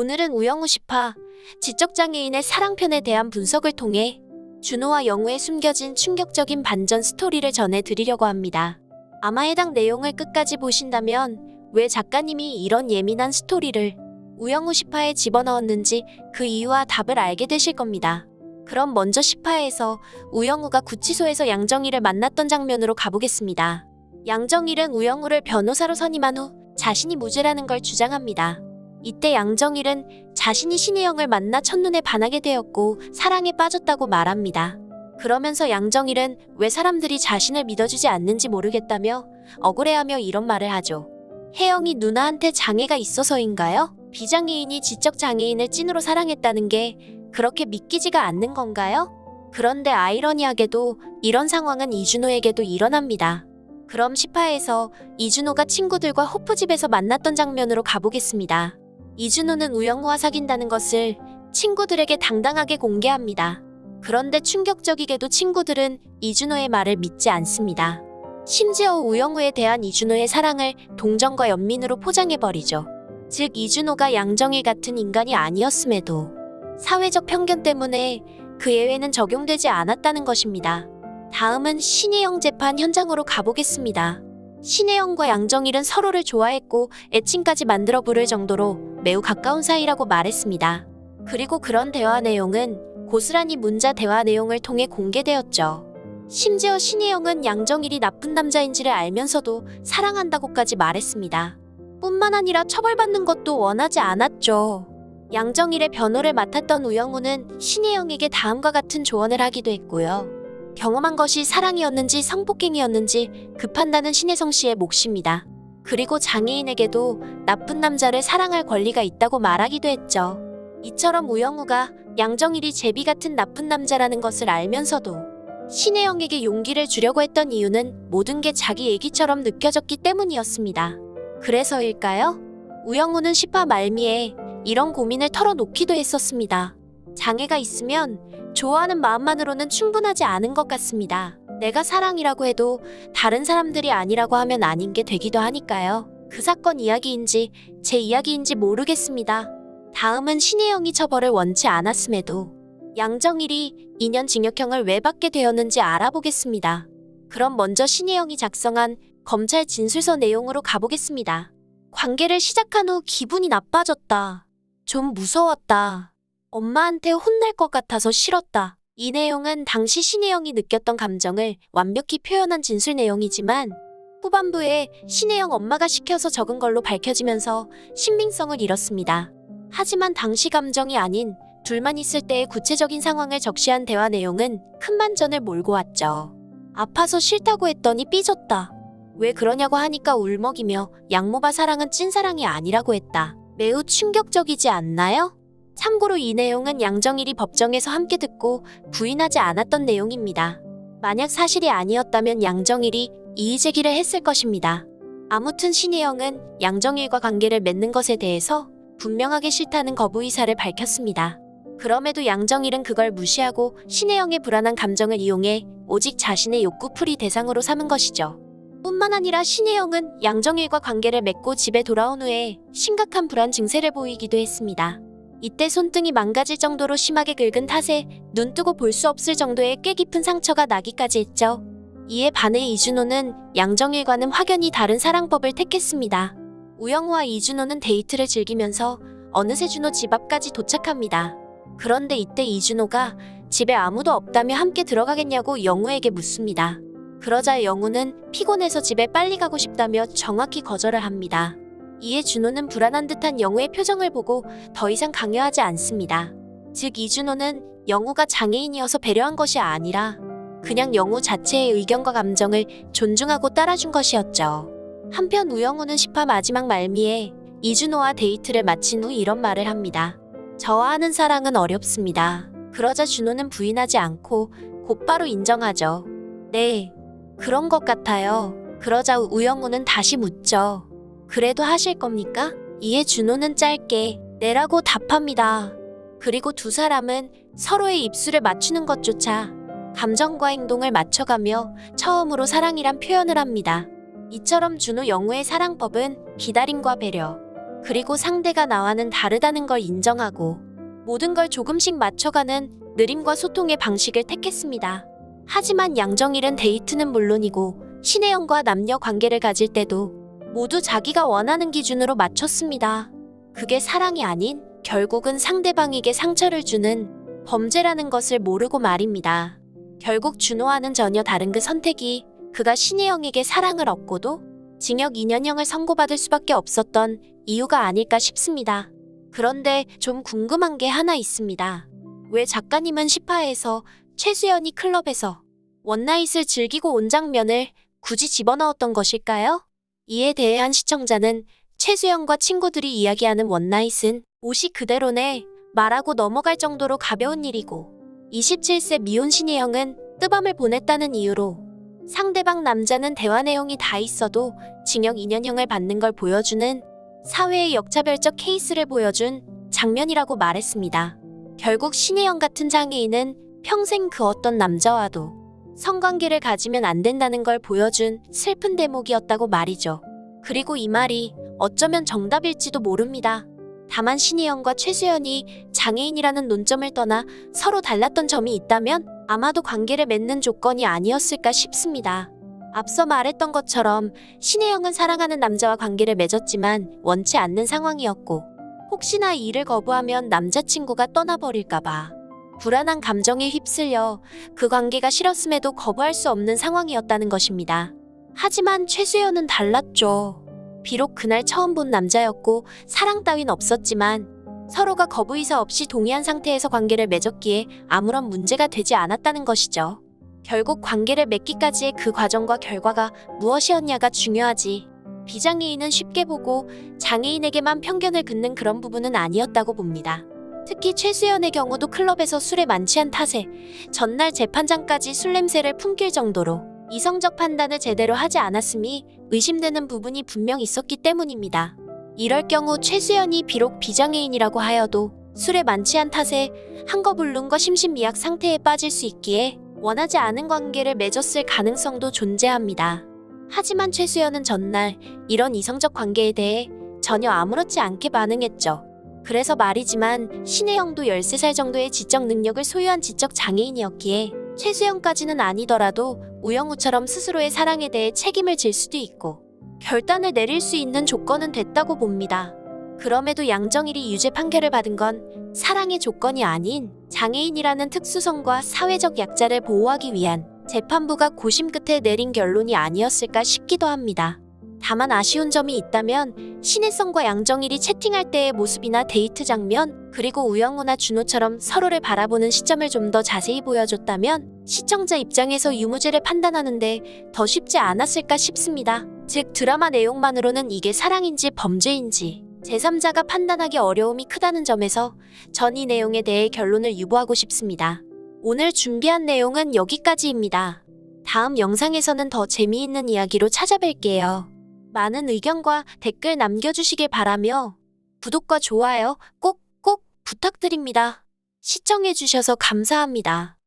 오늘은 우영우 10화 지적장애인의 사랑편에 대한 분석을 통해 준호와 영우의 숨겨진 충격적인 반전 스토리를 전해드리려고 합니다. 아마 해당 내용을 끝까지 보신다면 왜 작가님이 이런 예민한 스토리를 우영우 10화에 집어넣었는지 그 이유와 답을 알게 되실 겁니다. 그럼 먼저 10화에서 우영우가 구치소에서 양정일을 만났던 장면으로 가보겠습니다. 양정일은 우영우를 변호사로 선임한 후 자신이 무죄라는 걸 주장합니다. 이때 양정일은 자신이 신혜영을 만나 첫눈에 반하게 되었고 사랑에 빠졌다고 말합니다. 그러면서 양정일은 왜 사람들이 자신을 믿어주지 않는지 모르겠다며 억울해하며 이런 말을 하죠. 혜영이 누나한테 장애가 있어서인가요? 비장애인이 지적장애인을 찐으로 사랑했다는 게 그렇게 믿기지가 않는 건가요? 그런데 아이러니하게도 이런 상황은 이준호에게도 일어납니다. 그럼 10화에서 이준호가 친구들과 호프집에서 만났던 장면으로 가보겠습니다. 이준호는 우영우와 사귄다는 것을 친구들에게 당당하게 공개합니다. 그런데 충격적이게도 친구들은 이준호의 말을 믿지 않습니다. 심지어 우영우에 대한 이준호의 사랑을 동정과 연민으로 포장해버리죠. 즉 이준호가 양정일 같은 인간이 아니었음에도 사회적 편견 때문에 그 예외는 적용되지 않았다는 것입니다. 다음은 신혜영 재판 현장으로 가보겠습니다. 신혜영과 양정일은 서로를 좋아했고 애칭까지 만들어 부를 정도로 매우 가까운 사이라고 말했습니다. 그리고 그런 대화 내용은 고스란히 문자 대화 내용을 통해 공개되었죠. 심지어 신혜영은 양정일이 나쁜 남자인지를 알면서도 사랑한다고까지 말했습니다. 뿐만 아니라 처벌받는 것도 원하지 않았죠. 양정일의 변호를 맡았던 우영우는 신혜영에게 다음과 같은 조언을 하기도 했고요. 경험한 것이 사랑이었는지 성폭행이었는지 그 판단은 신혜성 씨의 몫입니다. 그리고 장애인에게도 나쁜 남자를 사랑할 권리가 있다고 말하기도 했죠. 이처럼 우영우가 양정일이 제비 같은 나쁜 남자라는 것을 알면서도 신혜영에게 용기를 주려고 했던 이유는 모든 게 자기 얘기처럼 느껴졌기 때문이었습니다. 그래서일까요? 우영우는 10화 말미에 이런 고민을 털어놓기도 했었습니다. 장애가 있으면 좋아하는 마음만으로는 충분하지 않은 것 같습니다. 내가 사랑이라고 해도 다른 사람들이 아니라고 하면 아닌 게 되기도 하니까요. 그 사건 이야기인지 제 이야기인지 모르겠습니다. 다음은 신혜영이 처벌을 원치 않았음에도 양정일이 2년 징역형을 왜 받게 되었는지 알아보겠습니다. 그럼 먼저 신혜영이 작성한 검찰 진술서 내용으로 가보겠습니다. 관계를 시작한 후 기분이 나빠졌다. 좀 무서웠다. 엄마한테 혼날 것 같아서 싫었다. 이 내용은 당시 신혜영이 느꼈던 감정을 완벽히 표현한 진술 내용이지만 후반부에 신혜영 엄마가 시켜서 적은 걸로 밝혀지면서 신빙성을 잃었습니다. 하지만 당시 감정이 아닌 둘만 있을 때의 구체적인 상황을 적시한 대화 내용은 큰 반전을 몰고 왔죠. 아파서 싫다고 했더니 삐졌다. 왜 그러냐고 하니까 울먹이며 양모바 사랑은 찐사랑이 아니라고 했다. 매우 충격적이지 않나요? 참고로 이 내용은 양정일이 법정에서 함께 듣고 부인하지 않았던 내용입니다. 만약 사실이 아니었다면 양정일이 이의 제기를 했을 것입니다. 아무튼 신혜영은 양정일과 관계를 맺는 것에 대해서 분명하게 싫다는 거부 의사를 밝혔습니다. 그럼에도 양정일은 그걸 무시하고 신혜영의 불안한 감정을 이용해 오직 자신의 욕구풀이 대상으로 삼은 것이죠. 뿐만 아니라 신혜영은 양정일과 관계를 맺고 집에 돌아온 후에 심각한 불안 증세를 보이기도 했습니다. 이때 손등이 망가질 정도로 심하게 긁은 탓에 눈 뜨고 볼 수 없을 정도의 꽤 깊은 상처가 나기까지 했죠. 이에 반해 이준호는 양정일과는 확연히 다른 사랑법을 택했습니다. 우영우와 이준호는 데이트를 즐기면서 어느새 준호 집 앞까지 도착합니다. 그런데 이때 이준호가 집에 아무도 없다며 함께 들어가겠냐고 영우에게 묻습니다. 그러자 영우는 피곤해서 집에 빨리 가고 싶다며 정확히 거절을 합니다. 이에 준호는 불안한 듯한 영우의 표정을 보고 더 이상 강요하지 않습니다. 즉 이준호는 영우가 장애인이어서 배려한 것이 아니라 그냥 영우 자체의 의견과 감정을 존중하고 따라준 것이었죠. 한편 우영우는 10화 마지막 말미에 이준호와 데이트를 마친 후 이런 말을 합니다. 저와 하는 사랑은 어렵습니다. 그러자 준호는 부인하지 않고 곧바로 인정하죠. 네, 그런 것 같아요. 그러자 우영우는 다시 묻죠. 그래도 하실 겁니까? 이에 준호는 짧게 네라고 답합니다. 그리고 두 사람은 서로의 입술을 맞추는 것조차 감정과 행동을 맞춰가며 처음으로 사랑이란 표현을 합니다. 이처럼 준호 영우의 사랑법은 기다림과 배려, 그리고 상대가 나와는 다르다는 걸 인정하고 모든 걸 조금씩 맞춰가는 느림과 소통의 방식을 택했습니다. 하지만 양정일은 데이트는 물론이고 신혜영과 남녀 관계를 가질 때도 모두 자기가 원하는 기준으로 맞췄습니다. 그게 사랑이 아닌 결국은 상대방에게 상처를 주는 범죄라는 것을 모르고 말입니다. 결국 준호와는 전혀 다른 그 선택이 그가 신혜영에게 사랑을 얻고도 징역 2년형을 선고받을 수밖에 없었던 이유가 아닐까 싶습니다. 그런데 좀 궁금한 게 하나 있습니다. 왜 작가님은 10화에서 최수연이 클럽에서 원나잇을 즐기고 온 장면을 굳이 집어넣었던 것일까요? 이에 대한 시청자는 최수연과 친구들이 이야기하는 원나잇은 옷이 그대로네 말하고 넘어갈 정도로 가벼운 일이고 27세 미혼 신혜영은 뜨밤을 보냈다는 이유로 상대방 남자는 대화 내용이 다 있어도 징역 2년형을 받는 걸 보여주는 사회의 역차별적 케이스를 보여준 장면이라고 말했습니다. 결국 신혜영 같은 장애인은 평생 그 어떤 남자와도 성관계를 가지면 안 된다는 걸 보여준 슬픈 대목이었다고 말이죠. 그리고 이 말이 어쩌면 정답일지도 모릅니다. 다만 신혜영과 최수연이 장애인이라는 논점을 떠나 서로 달랐던 점이 있다면 아마도 관계를 맺는 조건이 아니었을까 싶습니다. 앞서 말했던 것처럼 신혜영은 사랑하는 남자와 관계를 맺었지만 원치 않는 상황이었고 혹시나 이를 거부하면 남자친구가 떠나버릴까봐 불안한 감정에 휩쓸려 그 관계가 싫었음에도 거부할 수 없는 상황이었다는 것입니다. 하지만 최수연은 달랐죠. 비록 그날 처음 본 남자였고 사랑 따윈 없었지만 서로가 거부 의사 없이 동의한 상태에서 관계를 맺었기에 아무런 문제가 되지 않았다는 것이죠. 결국 관계를 맺기까지의 그 과정과 결과가 무엇이었냐가 중요하지. 비장애인은 쉽게 보고 장애인에게만 편견을 긋는 그런 부분은 아니었다고 봅니다. 특히 최수연의 경우도 클럽에서 술에 만취한 탓에 전날 재판장까지 술 냄새를 풍길 정도로 이성적 판단을 제대로 하지 않았음이 의심되는 부분이 분명 있었기 때문입니다. 이럴 경우 최수연이 비록 비장애인이라고 하여도 술에 만취한 탓에 한거불능과 심신미약 상태에 빠질 수 있기에 원하지 않은 관계를 맺었을 가능성도 존재합니다. 하지만 최수연은 전날 이런 이성적 관계에 대해 전혀 아무렇지 않게 반응했죠. 그래서 말이지만 신혜영도 13살 정도의 지적 능력을 소유한 지적 장애인이었기에 최수연까지는 아니더라도 우영우처럼 스스로의 사랑에 대해 책임을 질 수도 있고 결단을 내릴 수 있는 조건은 됐다고 봅니다. 그럼에도 양정일이 유죄 판결을 받은 건 사랑의 조건이 아닌 장애인이라는 특수성과 사회적 약자를 보호하기 위한 재판부가 고심 끝에 내린 결론이 아니었을까 싶기도 합니다. 다만 아쉬운 점이 있다면 신혜성과 양정일이 채팅할 때의 모습이나 데이트 장면, 그리고 우영우나 준호처럼 서로를 바라보는 시점을 좀 더 자세히 보여줬다면 시청자 입장에서 유무죄를 판단하는데 더 쉽지 않았을까 싶습니다. 즉 드라마 내용만으로는 이게 사랑인지 범죄인지 제3자가 판단하기 어려움이 크다는 점에서 전 이 내용에 대해 결론을 유보하고 싶습니다. 오늘 준비한 내용은 여기까지입니다. 다음 영상에서는 더 재미있는 이야기로 찾아뵐게요. 많은 의견과 댓글 남겨주시길 바라며 구독과 좋아요 꼭 부탁드립니다. 시청해주셔서 감사합니다.